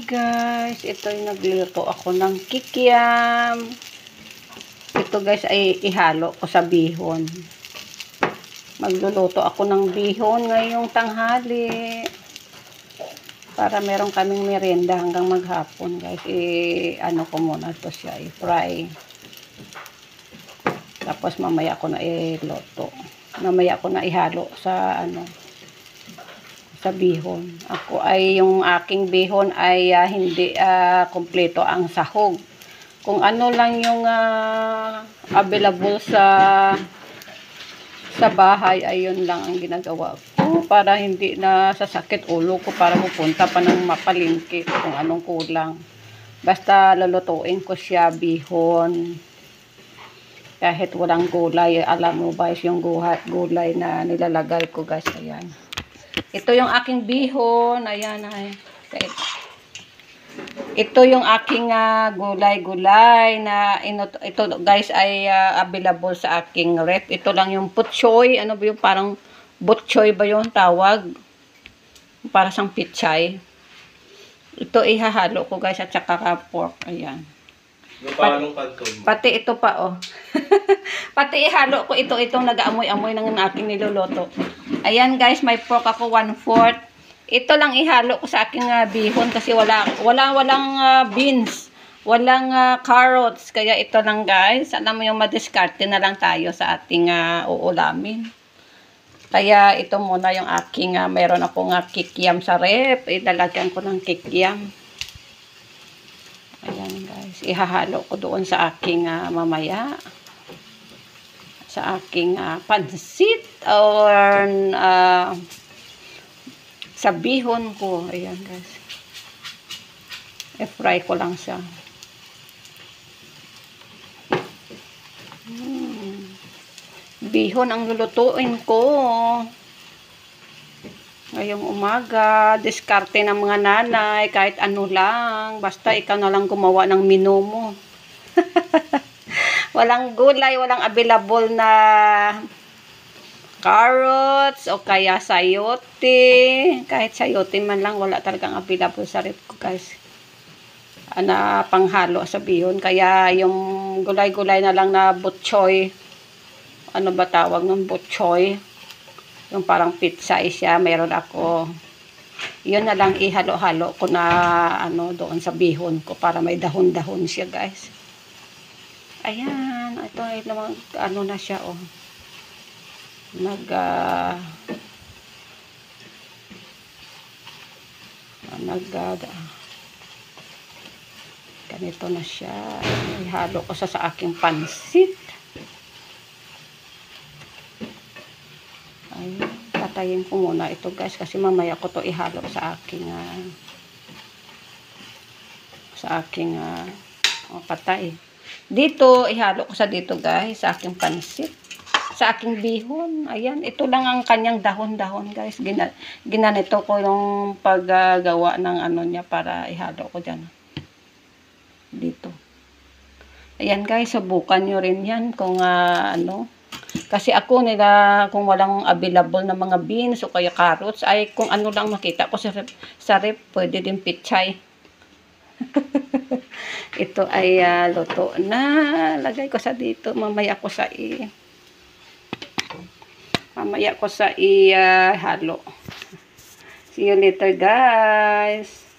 Guys, ito yung nagluluto ako ng kikiam. Ito guys ay ihalo ko sa bihon. Magluluto ako ng bihon ngayong tanghali. Para meron kaming merienda hanggang maghapon guys. Ano ko muna to siya, i-fry. Tapos mamaya ko na iluto. Mamaya ko na ihalo sa sa bihon. Ako ay yung aking bihon ay hindi kompleto ang sahog. Kung ano lang yung available sa bahay, ayun lang ang ginagawa ko para hindi na sasakit ulo ko para pupunta pa ng mapalingki kung anong kulang. Basta lulutuin ko siya bihon. Kahit walang gulay, alam mo ba yung gulay na nilalagay ko guys, ayan. Ito yung aking bihon. Ayan ay. Ito yung aking gulay-gulay na ito guys ay available sa aking rep. Ito lang yung putsoy. Ano ba yung parang butchoy ba yung tawag? Para sang pichay. Ito ihahalo ko guys at saka pork. Ayan. Pati ito pa oh. Pati ihalo ko itong nag-aamoy-amoy ng aking niluluto. Ayan guys, may pork ako 1/4. Ito lang ihalo ko sa aking bihon kasi walang beans, walang carrots. Kaya ito lang guys, alam mo yung madiskarte na lang tayo sa ating uulamin. Kaya ito muna yung aking mayroon akong kikiam sa rep. Idalagyan ko ng kikiam. Ayan guys, ihahalo ko doon sa aking mamaya. Sa aking pansit or sa bihon ko. Ayan guys. I-fry ko lang siya. Bihon ang lulutuin ko. Ngayong umaga, diskarte ng mga nanay, kahit ano lang. Basta ikaw na lang gumawa ng menu mo. Walang gulay, walang available na carrots o kaya sayote. Kahit sayote man lang, wala talagang available sa rep ko guys. Panghalo sa bihon. Kaya yung gulay-gulay na lang na butchoy. Ano ba tawag ng butchoy? Yung parang pizza siya, meron ako. Yun na lang ihalo-halo ko na doon sa bihon ko para may dahon-dahon siya guys. Ayan, ito ay naman na siya oh. Ganito na siya. Ihalo ko sa aking pansit. Ay, patayin ko muna ito guys kasi mamaya ko to ihalo sa aking patay. Dito ihalo ko sa dito guys sa aking pansit, sa aking bihon. Ayan, ito lang ang kanyang dahon-dahon guys. Ginanito ko yung paggawa ng niya para ihalo ko diyan. Dito. Ayan guys, subukan nyo rin yan kung kasi ako kung walang available na mga beans o kaya carrots, ay kung ano lang makita ko sa rep, pwede din pichay. Ito ay luto na. Lagay ko sa dito. Mamaya ko sa halo. See you later guys.